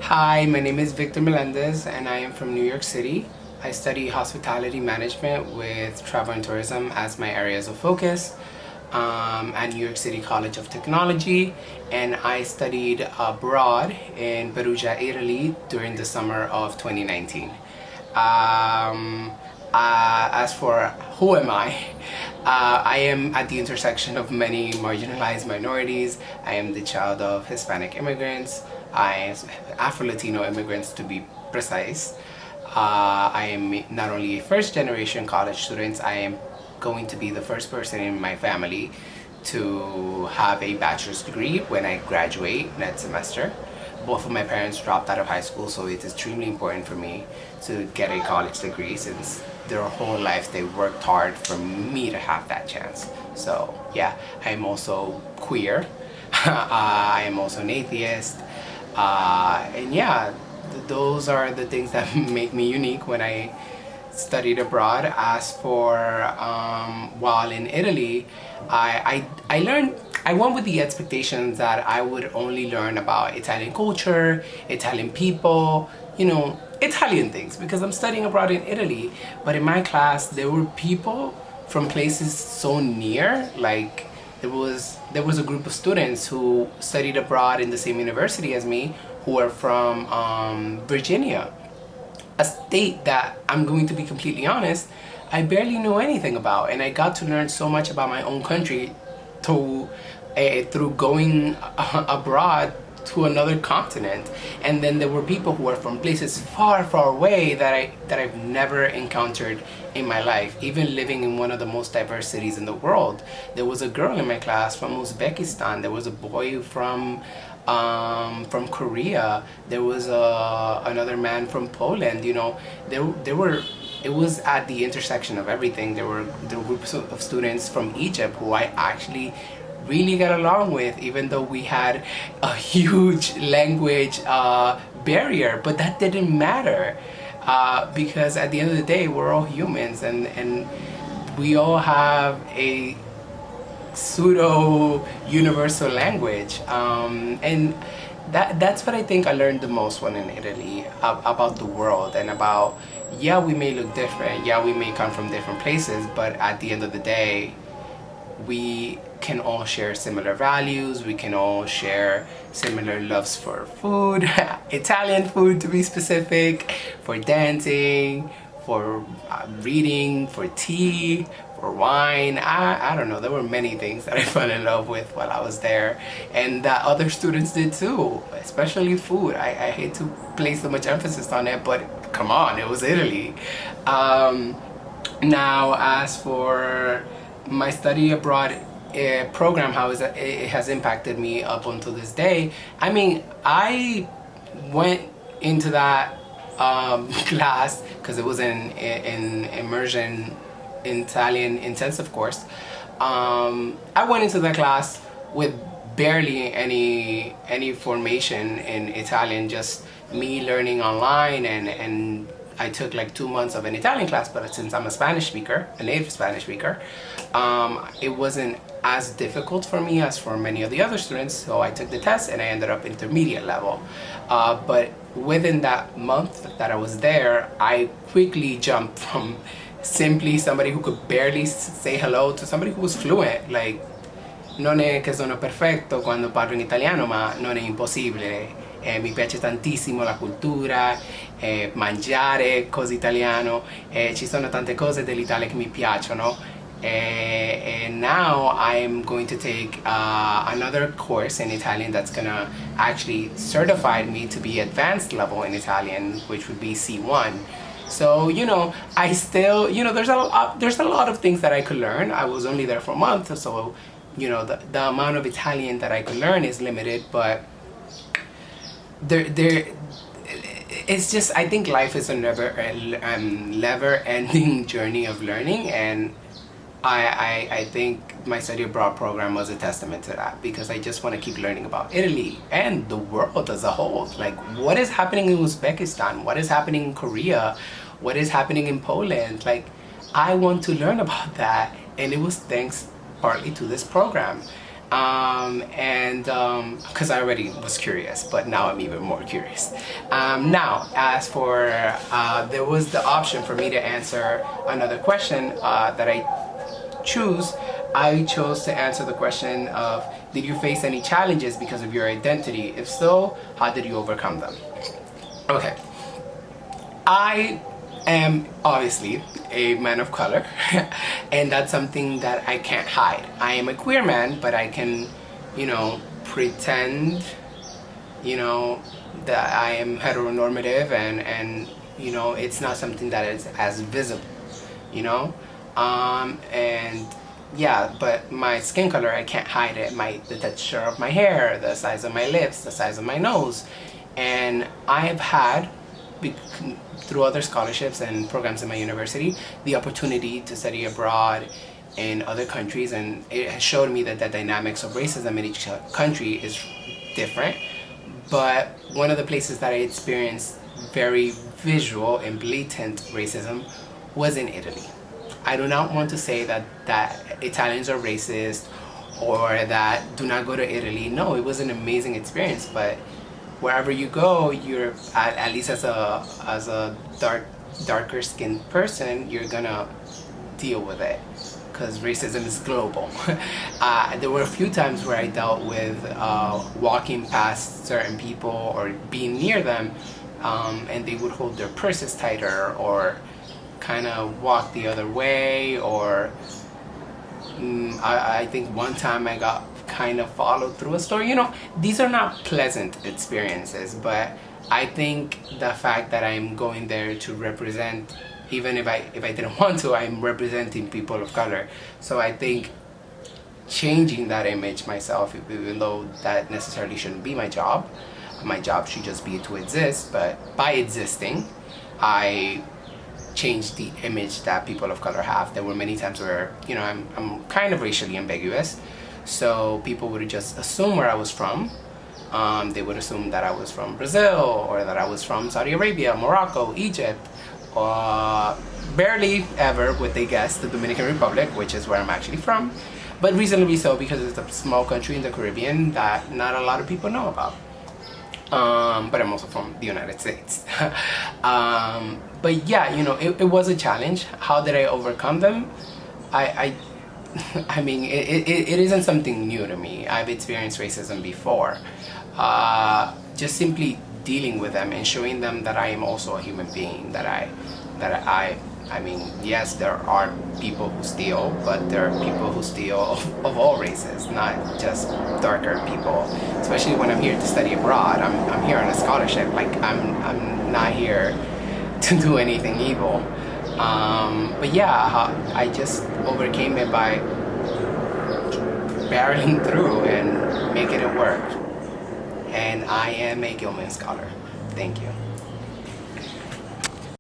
Hi, my name is Victor Melendez and I am from New York City. I study hospitality management with travel and tourism as my areas of focus at New York City College of Technology, and I studied abroad in Perugia, Italy during the summer of 2019. As for who am I am at the intersection of many marginalized minorities. I am the child of Hispanic immigrants, Afro-Latino immigrants to be precise. I am not only a first generation college student, I am going to be the first person in my family to have a bachelor's degree when I graduate next semester. Both of my parents dropped out of high school, so it's extremely important for me to get a college degree since their whole life they worked hard for me to have that chance. So yeah, I am also queer. I am also an atheist. And yeah, those are the things that make me unique when I studied abroad. As for while in Italy, I learned, I went with the expectations that I would only learn about Italian culture, Italian people, Italian things, because I'm studying abroad in Italy. But in my class, there were people from places so near, like there was a group of students who studied abroad in the same university as me who are from Virginia, a state that, I'm going to be completely honest, I barely know anything about, and I got to learn so much about my own country through going abroad to another continent. And then there were people who were from places far, far away that I've never encountered in my life. Even living in one of the most diverse cities in the world, there was a girl in my class from Uzbekistan. There was a boy from Korea. There was another man from Poland. There were. It was at the intersection of everything. There were groups of students from Egypt who I actually really got along with, even though we had a huge language barrier. But that didn't matter because at the end of the day, we're all humans, and we all have a pseudo universal language, and that's what I think I learned the most when in Italy, about the world, and about, yeah, we may look different, yeah, we may come from different places, but at the end of the day, we can all share similar values, we can all share similar loves for food, Italian food to be specific, for dancing, for reading, for tea, for wine. I don't know, there were many things that I fell in love with while I was there, and that other students did too, especially food. I hate to place so much emphasis on it, but come on, it was Italy. Now, as for my study abroad program, how it has impacted me up until this day. I mean, I went into that class because it was an immersion Italian intensive course. I went into that class with barely any formation in Italian, just me learning online, and I took like 2 months of an Italian class, but since I'm a Spanish speaker, a native Spanish speaker, it wasn't as difficult for me as for many of the other students, so I took the test and I ended up intermediate level. But within that month that I was there, I quickly jumped from simply somebody who could barely say hello to somebody who was fluent. Like, non è che sono perfetto quando parlo in italiano, ma non è impossibile. Mi piace tantissimo la cultura, mangiare cose italiano, ci sono tante cose dell'Italia che mi piacciono. And now I'm going to take another course in Italian that's gonna actually certify me to be advanced level in Italian, which would be C1. So, I still, there's a lot of things that I could learn. I was only there for a month, so, the amount of Italian that I could learn is limited, but it's just, I think life is a never-ending journey of learning, and I think my study abroad program was a testament to that, because I just want to keep learning about Italy and the world as a whole. Like, what is happening in Uzbekistan? What is happening in Korea? What is happening in Poland? Like, I want to learn about that, and it was thanks partly to this program. And because I already was curious, but now I'm even more curious. Now, as for there was the option for me to answer another question that I chose to answer the question of, did you face any challenges because of your identity? If so, how did you overcome them? Okay. I am obviously a man of color, and that's something that I can't hide. I am a queer man, but I can, pretend, that I am heteronormative, and it's not something that is as visible, and yeah, but my skin color, I can't hide it. The texture of my hair, the size of my lips, the size of my nose, and I have had, through other scholarships and programs in my university, the opportunity to study abroad in other countries, and it has showed me that the dynamics of racism in each country is different. But one of the places that I experienced very visual and blatant racism was in Italy. I do not want to say that Italians are racist or that do not go to Italy. No, it was an amazing experience, but wherever you go, you're at least as a darker skinned person, you're gonna deal with it because racism is global. There were a few times where I dealt with walking past certain people or being near them, and they would hold their purses tighter or kind of walk the other way, or I think one time I got kind of followed through a store. These are not pleasant experiences, but I think the fact that I'm going there to represent, even if I didn't want to, I'm representing people of color. So I think changing that image myself, even though that necessarily shouldn't be my job should just be to exist, but by existing, I change the image that people of color have. There were many times where, I'm kind of racially ambiguous, so people would just assume where I was from. They would assume that I was from Brazil, or that I was from Saudi Arabia, Morocco, Egypt, or barely ever would they guess the Dominican Republic, which is where I'm actually from, but reasonably so because it's a small country in the Caribbean that not a lot of people know about. But I'm also from the United States. But yeah, it was a challenge. How did I overcome them? I mean, it isn't something new to me. I've experienced racism before. Just simply dealing with them and showing them that I am also a human being. I mean, yes, there are people who steal, but there are people who steal of all races, not just darker people. Especially when I'm here to study abroad, I'm here on a scholarship. Like I'm not here to do anything evil. But yeah, I just overcame it by barreling through and making it work. And I am a Gilman scholar. Thank you.